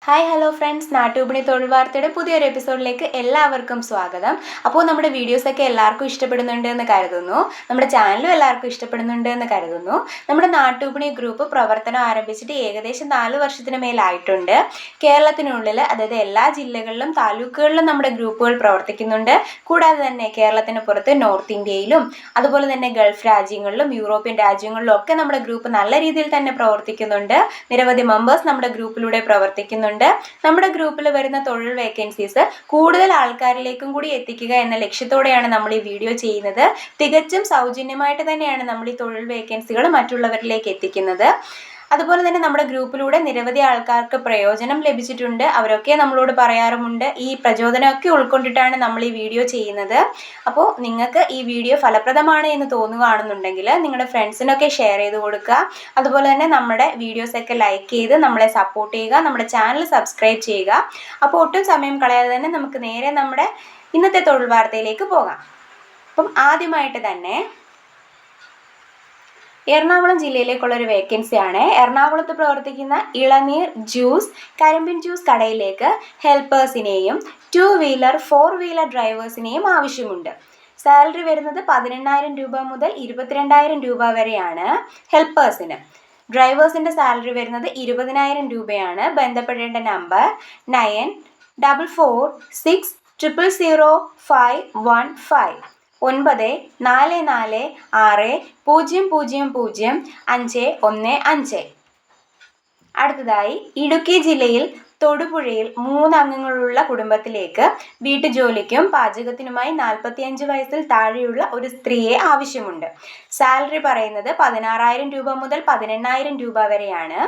Hi hello friends, നാട്ടുവിപണി തൊഴിൽ വാർത്തയുടെ പുതിയൊരു എപ്പിസോഡിലേക്ക് എല്ലാവർക്കും സ്വാഗതം. അപ്പോൾ നമ്മുടെ വീഡിയോസൊക്കെ എല്ലാവർക്കും ഇഷ്ടപ്പെടുന്നുണ്ട് എന്ന് കരുതുന്നു. നമ്മുടെ ചാനലും എല്ലാവർക്കും ഇഷ്ടപ്പെടുന്നുണ്ട് എന്ന് കരുതുന്നു. നമ്മുടെ നാട്ടുവിപണി ഗ്രൂപ്പ് പ്രവർത്തനം ആരംഭിച്ചിട്ട് ഏകദേശം 4 വർഷത്തിന് മേലായിട്ടുണ്ട്. കേരളത്തിനുള്ളിൽ, അതായത് എല്ലാ ജില്ലകളിലും താലൂക്കുകളിലും നമ്മുടെ ഗ്രൂപ്പുകൾ പ്രവർത്തിക്കുന്നുണ്ട്. കൂടാതെ തന്നെ കേരളത്തിന് പുറത്ത് നോർത്ത് ഇന്ത്യയിലും അതുപോലെ തന്നെ ഗൾഫ് രാജ്യങ്ങളിലും യൂറോപ്യൻ രാജ്യങ്ങളിലും ഒക്കെ നമ്മുടെ ഗ്രൂപ്പ് നല്ല രീതിയിൽ തന്നെ പ്രവർത്തിക്കുന്നുണ്ട്. നിരവധി മെമ്പേഴ്സ് നമ്മുടെ ഗ്രൂപ്പിലൂടെ പ്രവർത്തിക്കുന്നുണ്ട്. നമ്മുടെ ഗ്രൂപ്പിൽ വരുന്ന തൊഴിൽ വേക്കൻസീസ് കൂടുതൽ ആൾക്കാരിലേക്കും കൂടി എത്തിക്കുക എന്ന ലക്ഷ്യത്തോടെയാണ് നമ്മൾ ഈ വീഡിയോ ചെയ്യുന്നത്. തികച്ചും സൗജന്യമായിട്ട് തന്നെയാണ് നമ്മൾ ഈ തൊഴിൽ വേക്കൻസികൾ മറ്റുള്ളവരിലേക്ക് എത്തിക്കുന്നത്. അതുപോലെ തന്നെ നമ്മുടെ ഗ്രൂപ്പിലൂടെ നിരവധി ആൾക്കാർക്ക് പ്രയോജനം ലഭിച്ചിട്ടുണ്ട്. അവരൊക്കെ നമ്മളോട് പറയാറുമുണ്ട്. ഈ പ്രചോദനമൊക്കെ ഉൾക്കൊണ്ടിട്ടാണ് നമ്മൾ ഈ വീഡിയോ ചെയ്യുന്നത്. അപ്പോൾ നിങ്ങൾക്ക് ഈ വീഡിയോ ഫലപ്രദമാണ് എന്ന് തോന്നുകയാണെന്നുണ്ടെങ്കിൽ നിങ്ങളുടെ ഫ്രണ്ട്സിനൊക്കെ ഷെയർ ചെയ്ത് കൊടുക്കുക. അതുപോലെ തന്നെ നമ്മുടെ വീഡിയോസൊക്കെ ലൈക്ക് ചെയ്ത് നമ്മളെ സപ്പോർട്ട് ചെയ്യുക. നമ്മുടെ ചാനൽ സബ്സ്ക്രൈബ് ചെയ്യുക. അപ്പോൾ ഒട്ടും സമയം കളയാതെ തന്നെ നമുക്ക് നേരെ നമ്മുടെ ഇന്നത്തെ തൊഴിൽ വാർത്തയിലേക്ക് പോകാം. അപ്പം ആദ്യമായിട്ട് തന്നെ എറണാകുളം ജില്ലയിലേക്കുള്ളൊരു വേക്കൻസിയാണ്. എറണാകുളത്ത് പ്രവർത്തിക്കുന്ന ഇളനീർ ജ്യൂസ്, കരിമ്പിൻ ജ്യൂസ് കടയിലേക്ക് ഹെൽപ്പേഴ്സിനെയും 2 വീലർ 4 വീലർ ഡ്രൈവേഴ്സിനെയും ആവശ്യമുണ്ട്. സാലറി വരുന്നത് 18,000 രൂപ മുതൽ 22,000 രൂപ വരെയാണ് ഹെൽപ്പേഴ്സിന്. ഡ്രൈവേഴ്സിൻ്റെ സാലറി വരുന്നത് 20,000 രൂപയാണ്. ബന്ധപ്പെടേണ്ട നമ്പർ 9446000515 9446000515. അടുത്തതായി ഇടുക്കി ജില്ലയിൽ തൊടുപുഴയിൽ 3 അംഗങ്ങളുള്ള കുടുംബത്തിലേക്ക് വീട്ടുജോലിക്കും പാചകത്തിനുമായി 45 വയസ്സിൽ താഴെയുള്ള ഒരു സ്ത്രീയെ ആവശ്യമുണ്ട്. സാലറി പറയുന്നത് 16,000 രൂപ മുതൽ 18,000 രൂപ വരെയാണ്.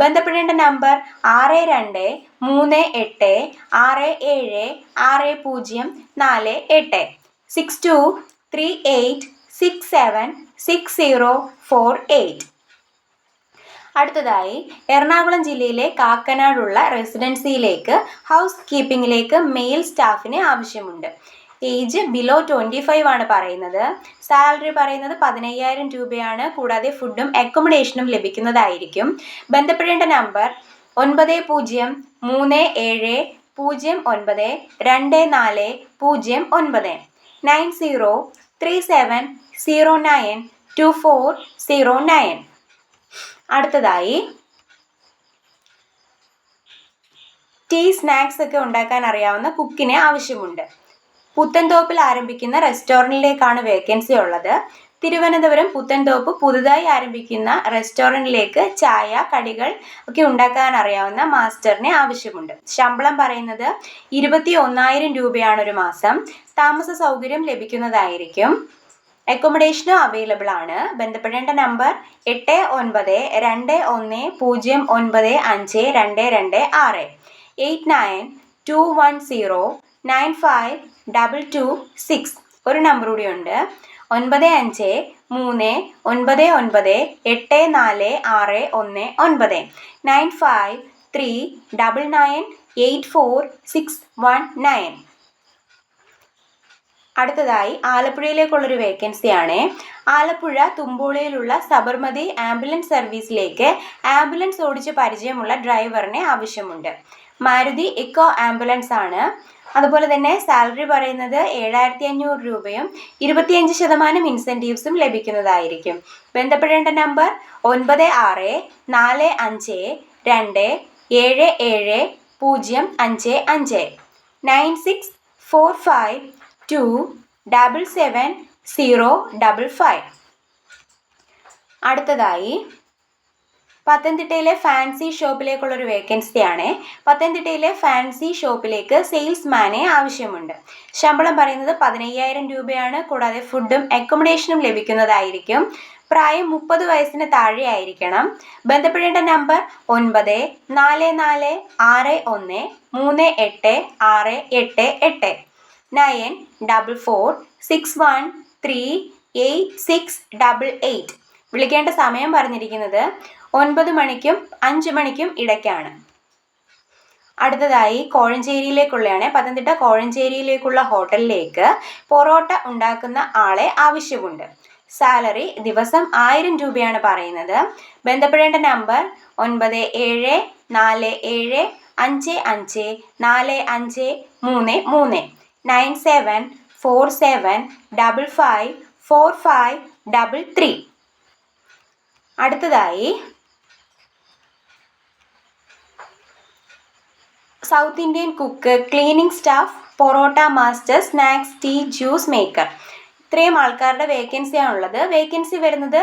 ബന്ധപ്പെടേണ്ട നമ്പർ 6237676048 6238676048. അടുത്തതായി എറണാകുളം ജില്ലയിലെ കാക്കനാടുള്ള റെസിഡൻസിയിലേക്ക് ഹൗസ് കീപ്പിംഗിലേക്ക് മെയിൽ സ്റ്റാഫിനെ ആവശ്യമുണ്ട്. ഏജ് ബിലോ 25 ആണ് പറയുന്നത്. സാലറി പറയുന്നത് 15,000 രൂപയാണ്. കൂടാതെ ഫുഡും അക്കോമഡേഷനും ലഭിക്കുന്നതായിരിക്കും. ബന്ധപ്പെടേണ്ട നമ്പർ 9030092409 9037092409. അടുത്തതായി ടീ സ്നാക്സ് ഒക്കെ ഉണ്ടാക്കാൻ അറിയാവുന്ന കുക്കിനെ ആവശ്യമുണ്ട്. പുത്തൻതോപ്പിൽ ആരംഭിക്കുന്ന റെസ്റ്റോറൻറ്റിലേക്കാണ് വേക്കൻസി ഉള്ളത്. തിരുവനന്തപുരം പുത്തൻതോപ്പ് പുതുതായി ആരംഭിക്കുന്ന റെസ്റ്റോറൻറ്റിലേക്ക് ചായ കടികൾ ഒക്കെ ഉണ്ടാക്കാൻ അറിയാവുന്ന മാസ്റ്ററിനെ ആവശ്യമുണ്ട്. ശമ്പളം പറയുന്നത് 21,000 രൂപയാണ് ഒരു മാസം. താമസ സൗകര്യം ലഭിക്കുന്നതായിരിക്കും. അക്കോമഡേഷനും അവൈലബിൾ ആണ്. ബന്ധപ്പെടേണ്ട നമ്പർ 8920095226 8921095226. ഒരു നമ്പർ കൂടിയുണ്ട്, 9539984619 9539984619. അടുത്തതായി ആലപ്പുഴയിലേക്കുള്ളൊരു വേക്കൻസിയാണ്. ആലപ്പുഴ തുമ്പോളിയിലുള്ള സബർമതി ആംബുലൻസ് സർവീസിലേക്ക് ആംബുലൻസ് ഓടിച്ച് പരിചയമുള്ള ഡ്രൈവറിനെ ആവശ്യമുണ്ട്. മാരുതി ഇക്കോ ആംബുലൻസ് ആണ്. അതുപോലെ തന്നെ സാലറി പറയുന്നത് 7,500 രൂപയും 25% ഇൻസെൻറ്റീവ്സും ലഭിക്കുന്നതായിരിക്കും. ബന്ധപ്പെടേണ്ട നമ്പർ 9642777055 9645277055. അടുത്തതായി പത്തനംതിട്ടയിലെ ഫാൻസി ഷോപ്പിലേക്കുള്ളൊരു വേക്കൻസിയാണ്. പത്തനംതിട്ടയിലെ ഫാൻസി ഷോപ്പിലേക്ക് സെയിൽസ്മാനെ ആവശ്യമുണ്ട്. ശമ്പളം പറയുന്നത് 15,000 രൂപയാണ്. കൂടാതെ ഫുഡും അക്കോമഡേഷനും ലഭിക്കുന്നതായിരിക്കും. പ്രായം 30 വയസ്സിന് താഴെ ആയിരിക്കണം. ബന്ധപ്പെടേണ്ട നമ്പർ 9446138688 9446138688. വിളിക്കേണ്ട സമയം പറഞ്ഞിരിക്കുന്നത് 9 മണിക്കും 5 മണിക്കും ഇടയ്ക്കാണ്. അടുത്തതായി കോഴഞ്ചേരിയിലേക്കുള്ളതാണ്. പത്തനംതിട്ട കോഴഞ്ചേരിയിലേക്കുള്ള ഹോട്ടലിലേക്ക് പൊറോട്ട ഉണ്ടാക്കുന്ന ആളെ ആവശ്യമുണ്ട്. സാലറി ദിവസം 1000 രൂപയാണ് പറയുന്നത്. ബന്ധപ്പെടേണ്ട നമ്പർ 9747 57474553 9747554533. അടുത്തതായി south Indian cook, cleaning staff, parotta master, snacks, tea, juice maker. ഇത്രയും ആൾക്കാരുടെ വേക്കൻസിയാണുള്ളത്. വേക്കൻസി വരുന്നത്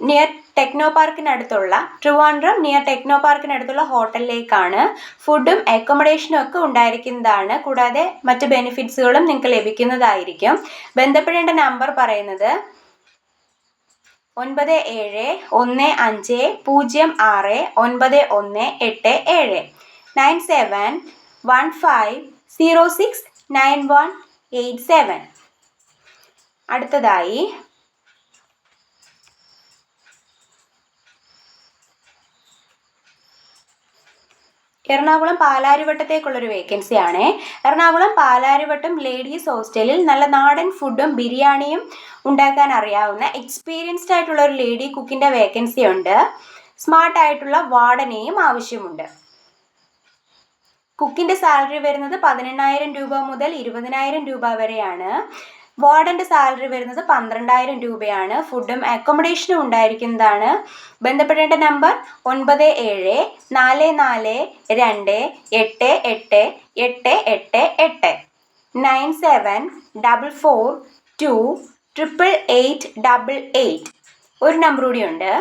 നിയർ ടെക്നോ പാർക്കിനടുത്തുള്ള ട്രിവാൻഡ്രം നിയർ ടെക്നോ പാർക്കിനടുത്തുള്ള ഹോട്ടലിലേക്കാണ്. ഫുഡും അക്കോമഡേഷനും ഒക്കെ ഉണ്ടായിരിക്കുന്നതാണ്. കൂടാതെ മറ്റ് ബെനിഫിറ്റ്സുകളും നിങ്ങൾക്ക് ലഭിക്കുന്നതായിരിക്കും. ബന്ധപ്പെടേണ്ട നമ്പർ പറയുന്നത് 9715069187 9715069187. അടുത്തതായി എറണാകുളം പാലാരിവട്ടത്തേക്കുള്ളൊരു വേക്കൻസിയാണ്. എറണാകുളം പാലാരിവട്ടം ലേഡീസ് ഹോസ്റ്റലിൽ നല്ല നാടൻ ഫുഡും ബിരിയാണിയും ഉണ്ടാക്കാൻ അറിയാവുന്ന എക്സ്പീരിയൻസ്ഡ് ആയിട്ടുള്ള ഒരു ലേഡി കുക്കിൻ്റെ വേക്കൻസി ഉണ്ട്. സ്മാർട്ട് ആയിട്ടുള്ള വാർഡനെയും ആവശ്യമുണ്ട്. കുക്കിൻ്റെ സാലറി വരുന്നത് 18,000 രൂപ മുതൽ 20,000 രൂപ വരെയാണ്. വാർഡൻ്റെ സാലറി വരുന്നത് 12,000 രൂപയാണ്. ഫുഡും അക്കോമഡേഷനും ഉണ്ടായിരിക്കുന്നതാണ്. ബന്ധപ്പെടേണ്ട നമ്പർ 9742888888 9744288888. ഒരു നമ്പർ കൂടിയുണ്ട്,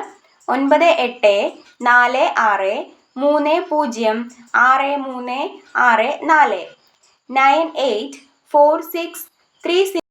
9846306364 984630